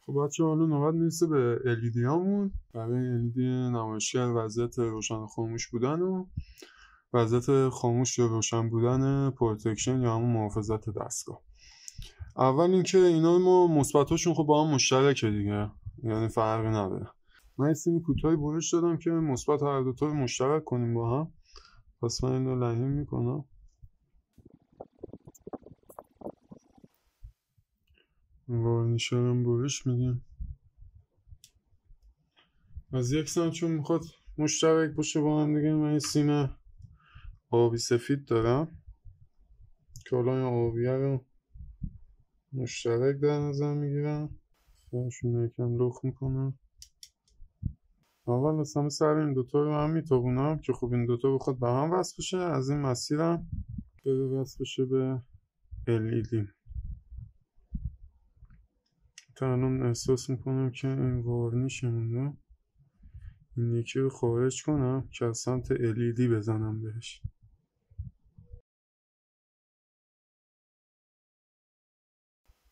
خب بچه حالا نوبت میرسه به LED هامون. برای LED نمایشگر وضعیت روشن خاموش بودن و وضعیت خاموش یا روشن بودن پروتکشن یا همون محافظت دستگاه. اول اینکه اینا ما مثبتاشون خب با هم مشترکه دیگه، یعنی فرقی نداره. من یه سیم کوتاهی برش دادم که مثبت هر دوتا رو مشترک کنیم با هم. پس من اینو لحیم میکنم. وارنیشرم برش میدیم. از یک سمت چون میخواد مشترک باشه با هم دیگه، من یه سیم آبی سفید دارم که حالا این آبیه رو مشترک در نظر میگیرم. سرشون یکم لخ میکنم. اول از همه سر این دوتا رو هم میتابونم که خب این دوتا بخواد به هم وصل بشه، از این مسیرم بره وصل بشه به LED. تا الان احساس میکنم که این وارنیشمونه، این یکی رو خارج کنم که از سمت LED بزنم بهش.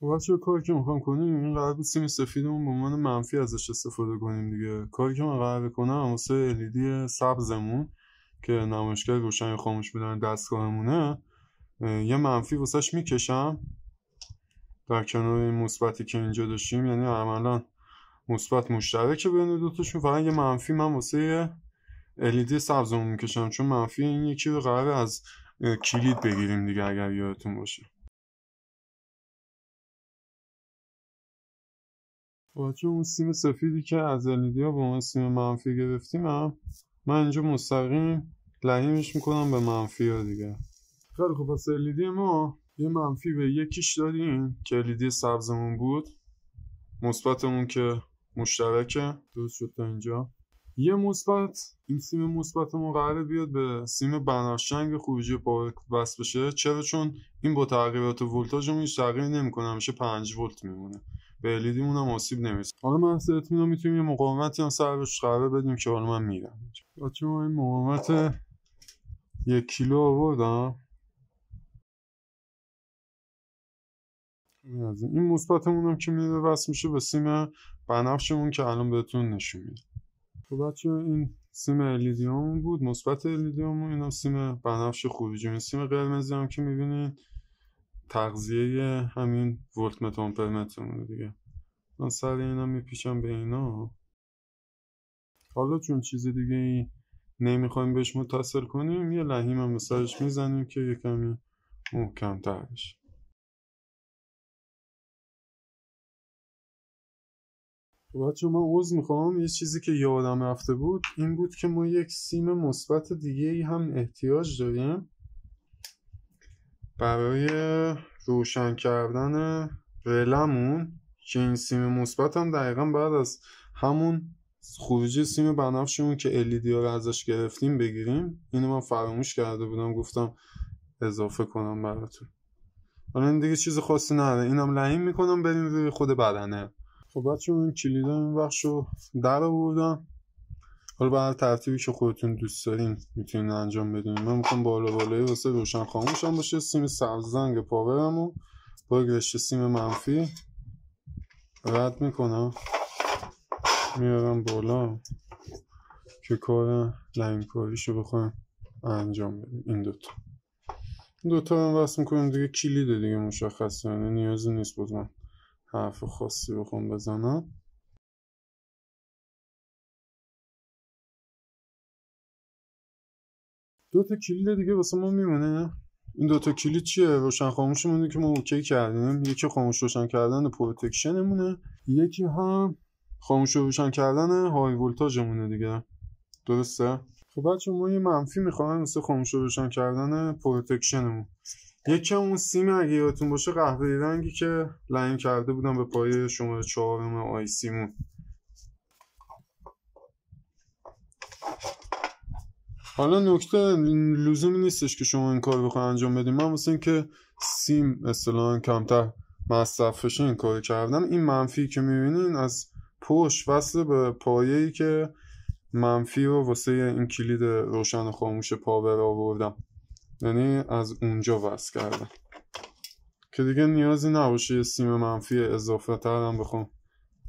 بچه کاری که میخوام کنیم، این قرار بود سیم سفیدمون به عنوان منفی ازش استفاده کنیم دیگه. کاری که من قرار کنم واسه LED سبزمون که نمایشگر روشن خاموش بودن دستگاهمونه، یه منفی واسش میکشم در کنار این مثبتی که اینجا داشتیم، یعنی عملا مثبت مشترکه بین دوتاشون. فقط یه منفی من واسه LED سبزمون میکشم، چون منفی این یکی رو قراره از کلید بگیریم دیگه، اگر یادتون باشه. بچه اون سیم سفیدی که از LED ها با من سیم منفی گرفتیم من اینجا مستقیم لحیمش میکنم به منفی ها دیگه. خیلی خب، پس LED ما یه منفی به یکیش داریم که LED سبزمون بود، مثبتمون که مشترکه. درست شد تا اینجا. یه مثبت، این سیم مثبتمون قراره بیاد به سیم بنفشنگ خروجی پاور وصل بشه. چرا؟ چون این با تغییرات ولتاژمون هیچ تغییری نمیکنه، همیشه 5 ولت میمونه، به LED مون هم آسیب نمیرسه. حالا من از اطمینان میتونیم یه مقاومتی هم سرش قرار بدیم که حالا من میرم. بچه ما این مقاومت 1 کیلو آوردم. این مثبتمون هم که میره وصل میشه به سیم بنفشمون که الان بهتون نشون میدم. خب بچه این سیم LED همون بود، مثبت LED همون. اینم سیم بنفش خروجی. این سیم قرمزی هم که میبینید تغذیه همین ولت متر آمپر مترمونه دیگه. من سر اینم میپیشم به اینا. حالا چون چیز دیگه ای نمیخوایم بهش متصل کنیم، یه لحیم هم به سرش میزنیم که یه کمی محکم‌تر بشه. بچه من عذر میخوام، یه چیزی که یادم رفته بود این بود که ما یک سیم مثبت دیگه ای هم احتیاج داریم برای روشن کردن رلمون، که این سیم مثبت هم دقیقا بعد از همون خروجی سیم بنفشمون که LED ها رو ازش گرفتیم بگیریم. اینو من فراموش کرده بودم، گفتم اضافه کنم براتون. حالا این دیگه چیز خاصی نداره، اینم لحیم میکنم بریم روی خود بدنه. خب بچه من کلیدم این بخش رو در آوردم. حالا به هر ترتیبی که خودتون دوست دارین میتونین انجام بدین. من میخوام بالایی واسه روشن خاموش هم باشه. سیم سبز زنگ پاورمو با رشته سیم منفی رد میکنم، میارم بالا که کار لحیم کاریشو بخوایم انجام بدیم. این دوتا هم وصل میکنیم دیگه. کلیده دیگه مشخصه، یعنی نیازی نیست بود من حرف خاصی بخوام بزنم. دوتا کلید دیگه واسه ما میمونه. این دوتا کلید چیه؟ روشن خاموشمونه که ما اوکی کردیم. یکی خاموش روشن کردن پروتکشنمونه، یکی هم خاموش روشن کردن های ولتاژمونه دیگه. درسته؟ خب بچه ما یه منفی میخوایم واسه خاموش روشن کردن پروتکشنمون. یکی اون سیم اگه یادتون باشه قهوه‌ای رنگی که لاین کرده بودم به پایه شماره 4 آی سیمون. حالا نکته لزومی نیستش که شما این کار بخواید انجام بدیم. من واسه این که سیم اصطلاحاً کمتر مصرف بشه این کار کردم. این منفی که میبینین از پشت وصل به پایه‌ای که منفی رو واسه این کلید روشن و خاموش پاور آوردم، یعنی از اونجا وصل کردم. که دیگه نیازی نباشه یه سیم منفی اضافه تر هم بخوام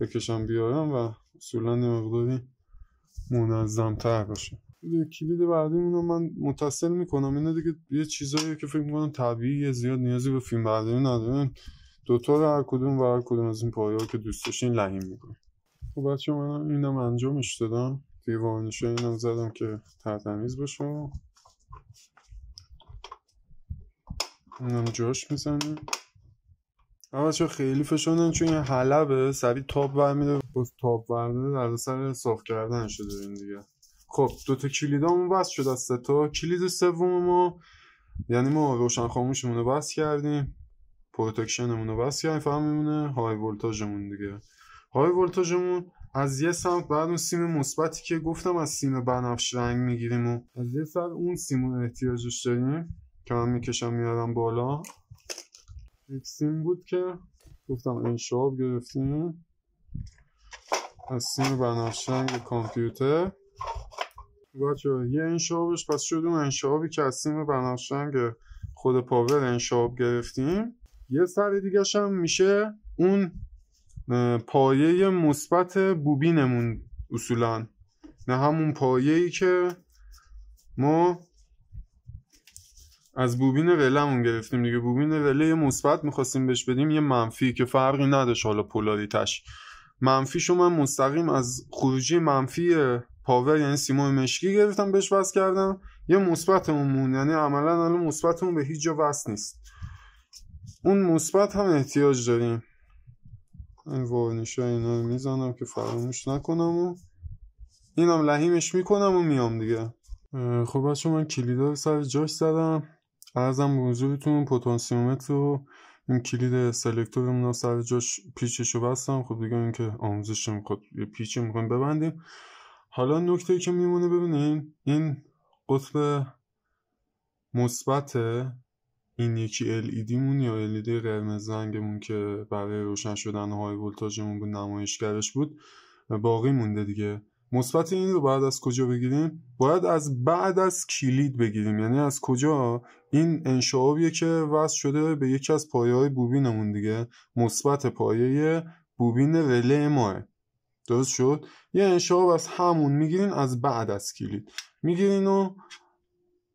بکشم بیارم و اصولا یه مقداری منظم تر باشه. کلید بعدیمون رو من متصل میکنم. اینه دیگه یه چیزایی که فکر میکنم طبیعیه، زیاد نیازی به فیلم برداری ندارن. دوتا رو هر کدوم و هر کدوم از این پایه‌ها که دوست داشتین لحیم میکنم. خب بچه من اینم انجامش دادم دیگه. وارنیش اینم زدم که ترتمیز باشه. اینم جاش میزنیم. بچه خیلی فشردن چون این حلبه سریع تاب برمیده، باز تاب برمیده در سر صاف کردن شده این دیگه. خب دوتا کلیدامون بس شد از 3 تا. کلید سوم ما یعنی ما روشن خاموشمون رو بس کردیم، پروتکشنمون رو بس کردیم، فقط میمونه های ولتاژمون دیگه. های ولتاژمون از یه سمت بعد اون سیم مثبتی که گفتم از سیم بنفش رنگ میگیریم و از یه سمت اون سیمون احتیاجش داریم که من میکشم میارم بالا. یک سیم بود که گفتم انشاب گرفتیم از سیم بنفش رنگ کامپیوتر. بچه یه انشابش پس شد اون انشابی که از سیم بنفش رنگ خود پاور انشاب گرفتیم. یه سر دیگه‌ش هم میشه اون پایه مثبت بوبینمون اصولا، نه همون پایه‌ای که ما از بوبین رله‌مون گرفتیم دیگه. بوبین رله مثبت می‌خواستیم بهش بدیم یه منفی که فرقی نداشت حالا پولاریتش. منفیشو من مستقیم از خروجی منفی پاور یعنی سیمای مشکی گرفتم بهش وصل کردم. یه مثبتمون یعنی عملاً الان مثبتمون به هیچ جا وصل نیست. اون مثبت هم احتیاج داریم. این وارنیشا اینا رو میزنم که فراموش نکنم و اینم لحیمش میکنم و میام دیگه. خب بچه من کلیدا رو سر جاش زدم. عرضم به حضورتون پتانسیومتر و این کلید سلکتورمون رو سر جاش پیچشو بستم. خب دیگه این که آموزش میخواد یه پیچ میخوایم ببندیم. حالا نکته‌ای که میمونه ببینین این قطب مثبت این یکی LED مون یا LED قرمز رنگمون که برای روشن شدن های ولتاژمون بود نمایشگرش بود باقی مونده دیگه. مثبت این رو بعد از کجا بگیریم؟ باید از بعد از کلید بگیریم. یعنی از کجا؟ این انشعابیه که وصل شده به یکی از پایه‌های بوبینمون دیگه. مثبت پایه بوبین رله ماه. درست شد؟ یه انشعاب از همون میگیرین از بعد از کلید میگیرین و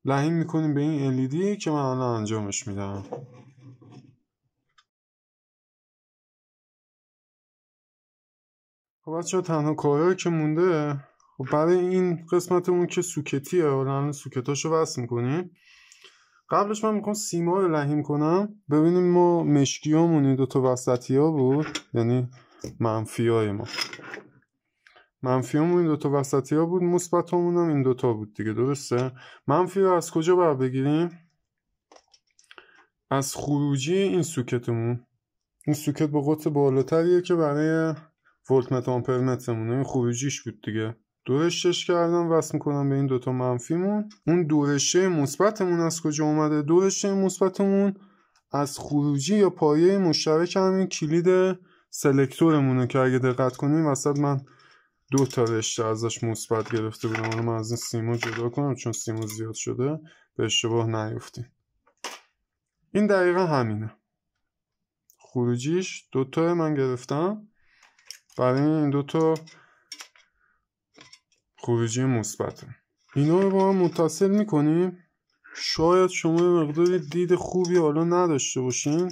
لحیم میکنیم به این LED که من الان انجامش میدم. خب بچه تنها کارهایی که مونده خب برای این قسمتمون که سوکتیه الان سوکتاشو وصل میکنیم. قبلش من میخوام سیما رو لحیم کنم. ببینیم ما مشکیامون این دوتا وسطی ها بود یعنی منفی های ما. منفی همون این دوتا وسطی ها بود، مثبت همون هم این دوتا بود دیگه. درسته؟ منفی رو از کجا باید بگیریم؟ از خروجی این سوکتمون. این سوکت با قطر بالاتریه که برای ولت متر آمپر مترمونه. این خروجیش بود دیگه. دورشش کردم وصل میکنم به این دوتا منفیمون. اون دورشه مثبتمون از کجا اومده؟ دورشه مثبتمون از خروجی یا پایه مشترک همین کلید سلکتورمونه که اگه دقت کنیم وسط من 2 تا رشته ازش مثبت گرفته بودم. من از این سیما جدا کنم چون سیما زیاد شده به اشتباه نیفتیم. این دقیقا همینه. خروجیش 2 تا من گرفتم برای این 2 تا خروجی مثبت. اینا رو با هم متصل میکنیم. شاید شما مقدار دید خوبی حالا نداشته باشین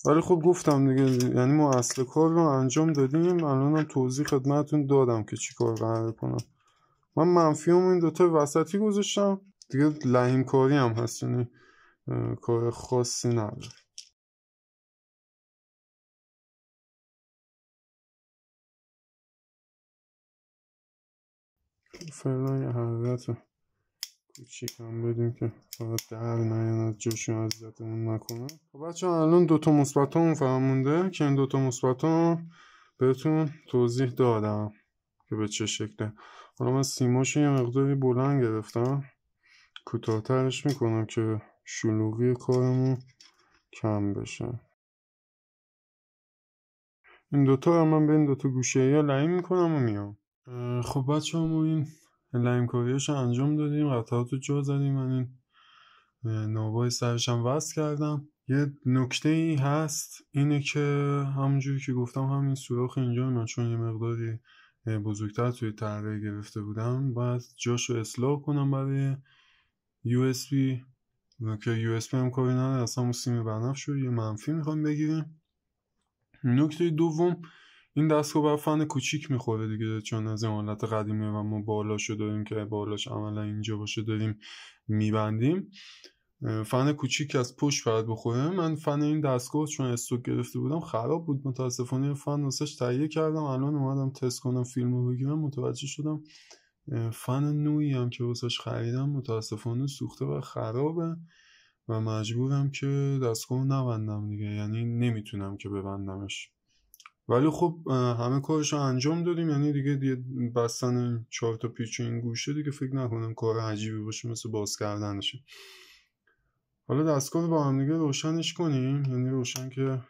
ولی خب گفتم دیگه یعنی ما اصل کار رو انجام دادیم. الانم توضیح خدمتتون دادم که چی کار قرار کنم. من منفیام این 2 تا وسطی گذاشتم دیگه. لحیم کاری هم هست یعنی کار خاصی نداره. فعلا یه حرکت کوچیک هم بدیم که فقط در نیاند جاشون اذیتمون نکنه. خب بچه الان 2 تا مثبت همون فقط مونده که این 2 تا مثبت هم بهتون توضیح دادم که به چه شکله. حالا من سیماشو یه مقداری بلند گرفتم کوتاه‌ترش میکنم که شلوغی کارمون کم بشه. این 2 تا هم من به این 2 تا گوشه ها لحیم میکنم و میام. خب بچه ما این لحیم کاریش انجام دادیم. قطعات رو جا زدیم. من این نابای سرش هم وصل کردم. یه نکته ای هست اینه که همونجوری که گفتم همین سوراخ اینجا من چون یه مقداری بزرگتر توی تره گرفته بودم باید جاشو اصلاح کنم برای USB که USB هم کاری نداره، اصلا اون سیم بنفش رو یه منفی میخوام بگیریم. نکته دوم این دستگاه بر فن کوچیک میخوره دیگه، چون از این حالت قدیمی و ما بالاشو داریم که بالاش عملا اینجا باشه داریم میبندیم، فن کوچیک از پشت باید بخوره. من فن این دستگاه چون استوک گرفته بودم خراب بود، متاسفانه فن واسش تهیه کردم، الان اومدم تست کنم فیلمو بگیرم متوجه شدم فن نوعی هم که واسش خریدم متاسفانه سوخته و خرابه و مجبورم که دستگاه نبندم دیگه، یعنی نمیتونم که ببندمش. ولی خب همه کارشو انجام دادیم، یعنی دیگه بستن 4 تا پیچ این گوشه دیگه فکر نکنم کار عجیبی باشه مثل باز کردنشه. حالا دستگاه رو با هم دیگه روشنش کنیم، یعنی روشن که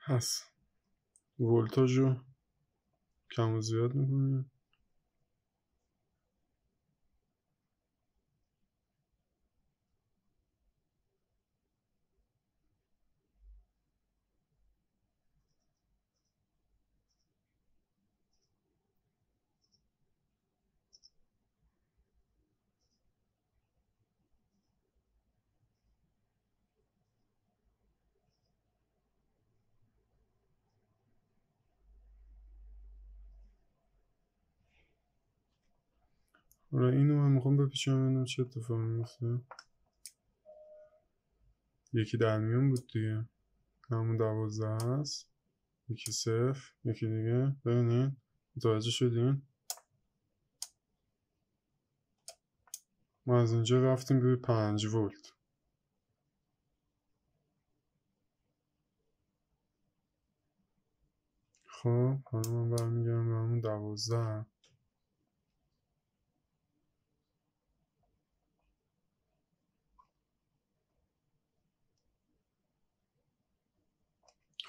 هست، ولتاژ رو کم و زیاد میکنیم. حالا اینو من میخوام بپیچم ببینم چه اتفاقی میفته. یکی در میون بود دیگه، همون 12 هست، یکی 0 یکی دیگه، ببینید متوجه شدین؟ ما از اینجا رفتیم روی 5 ولت. خب حالا من برمیگردم به همون 12.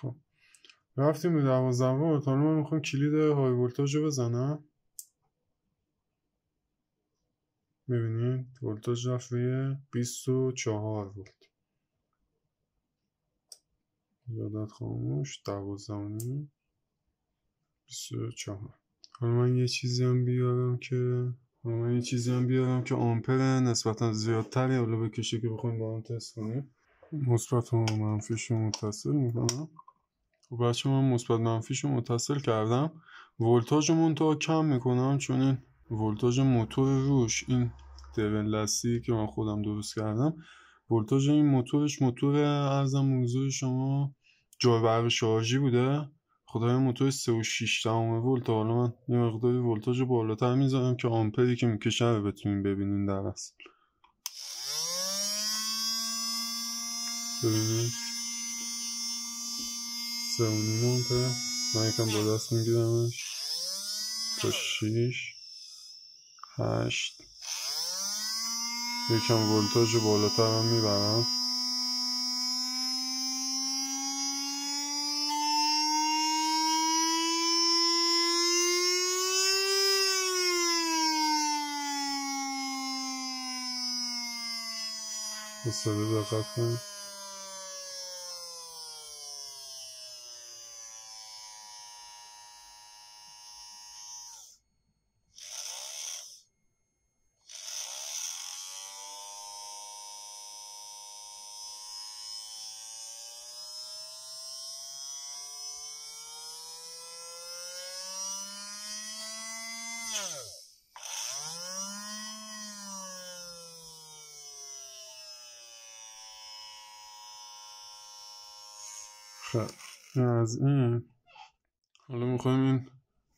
خب رفتیم به 12 ولت. حالا من میخوام کلید های ولتاژ رو بزنم. میبینید ولتاژ رفت روی 24 ولت. یادت خاموش 12 24. حالا من یه چیزی هم بیارم که آمپر نسبتا زیادتری حالا بکشه که بخوایم با هم تست کنیم. مثبت و منفیش رو متصل میکنم. خب بچه من مثبت منفیش رو متصل کردم. ولتاژ منتها کم میکنم چون این ولتاژ موتور روش، این درون لستی که من خودم درست کردم، ولتاژ این موتورش موتور ارزم موضوع شما جاروبرق شارژی بوده. خدای موتور 3.6 ولت. حالا من یه مقداری ولتاژ بالاتر میذارم که آمپری که میکشه رو بتونیم ببینین در اصل. ببینید 3.5 آمپر. من یکم با دست میگیرمش تا 6 8 یکم ولتاژ بالاتر هم میبرم. به صدا دقت کنید. خب این از این. حالا میخوایم این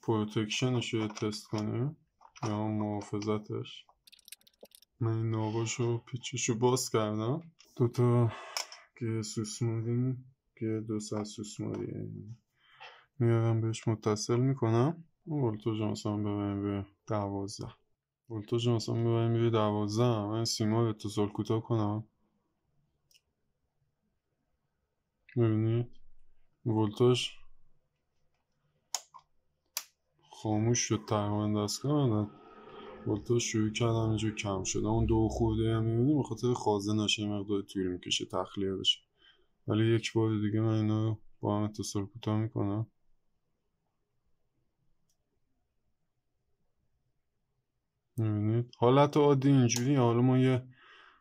پروتکشنش رو تست کنیم یا محافظتش. من این ناباش و پیچش رو باز کردم. دوتا گیه سوسماری، گیه 200 سوسماری میارم بهش متصل میکنم. ولتاژ مثلا ببریم به 12. ولتاژ مثلا ببریم به 12. من سیما رو اتصال کوتاه کنم. ببینید ولتاژ خاموش شد تقریبا دستگاه. ولتاژ شروع کردم اینجا کم شده. اون 2 خورده هم میبینی به خاطر خازه نشه مقدار طول میکشه تخلیه بشه، ولی یک بار دیگه من اینا با هم اتصال کوتاه میکنم. میبینید حالت عادی اینجوری. حالا ما یه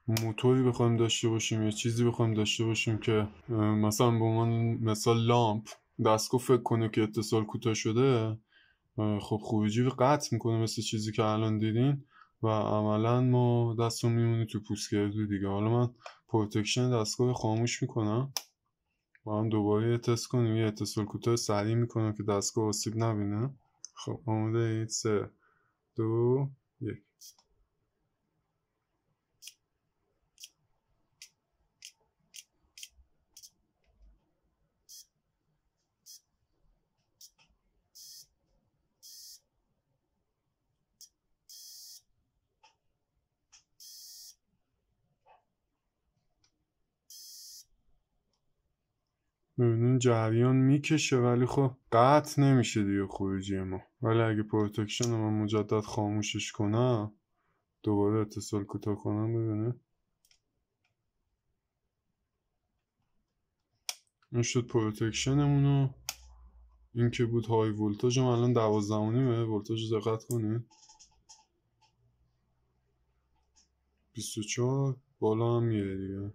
موتوری بخوایم داشته باشیم، یه چیزی بخوایم داشته باشیم که مثلا به عنوان مثال لامپ دستگاه فکر کنه که اتصال کوتاه شده، خب خروجی رو قطع میکنه مثل چیزی که الان دیدین و عملا ما دستون میمونه تو پوستگردو دیگه. حالا من پروتکشن دستگاه خاموش میکنم و هم دوباره یه تست کنیم. یه اتصال کوتاه سریع میکنم که دستگاه آسیب نبینه. خب آماده اید؟ 3 2 1. ببینین جریان میکشه ولی خب قطع نمیشه دیگه خروجی ما. ولی اگه پروتکشن رو من مجدد خاموشش کنم، دوباره اتصال کوتاه کنم، ببینه این شد پروتکشنمونو. این که بود های ولتاژم الان 12.5 ولتاژ دقت کنید 24 بالا هم میره دیگه.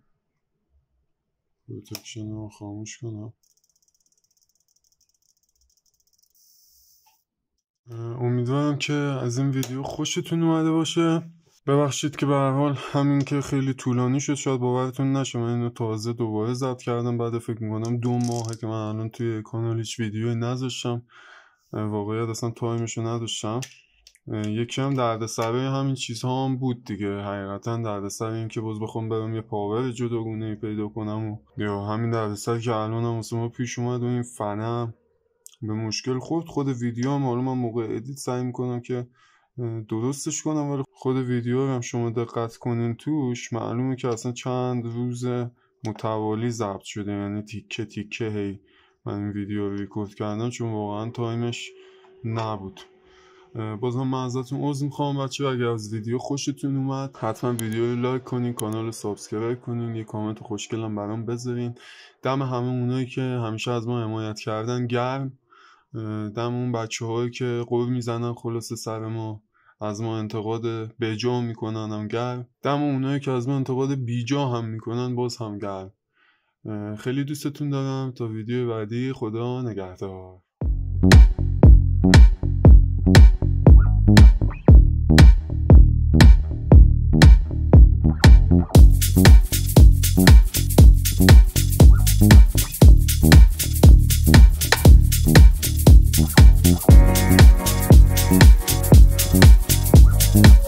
پروتکشن رو خاموش کنم. امیدوارم که از این ویدیو خوشتون اومده باشه. ببخشید که به هر حال همین که خیلی طولانی شد شاید باورتون نشه من اینو تازه دوباره ضبط کردم بعد فکر میکنم 2 ماهه که من الان توی کانال هیچ ویدیویی نذاشتم. واقعیت اصلا تایمشو نداشتم. یکی هم دردسرای همین چیزها هم بود دیگه. حقیقتا دردسر این که باز بخوام برم یه پاور جداگونه پیدا کنم و یا همین دردسر که الان هم واسه ما پیش اومد و این فنم به مشکل خورد. خود ویدیو هم حالا من موقع ادیت سعی میکنم که درستش کنم ولی خود ویدیو هم شما دقت کنین توش معلومه که اصلا چند روز متوالی ضبط شده، یعنی تیکه تیکه هی من این ویدیو رو ریکورد کردم چون واقعا تایمش نبود. بازم من ازتون عذر میخوام بچه. اگر از ویدیو خوشتون اومد حتما ویدیو رو لایک کنین، کانال رو سابسکرایب کنین، یه کامنت خوشگلم برام بذارین. دم همه اونایی که همیشه از ما حمایت کردن گرم. دم اون بچه هایی که قول میزنن خلاصه سر ما از ما انتقاد بجا میکنن هم گرم. دم اونایی که از ما انتقاد بیجا هم میکنن باز هم گرم. خیلی دوستتون دارم. تا ویدیو بعدی، خدا نگهدار.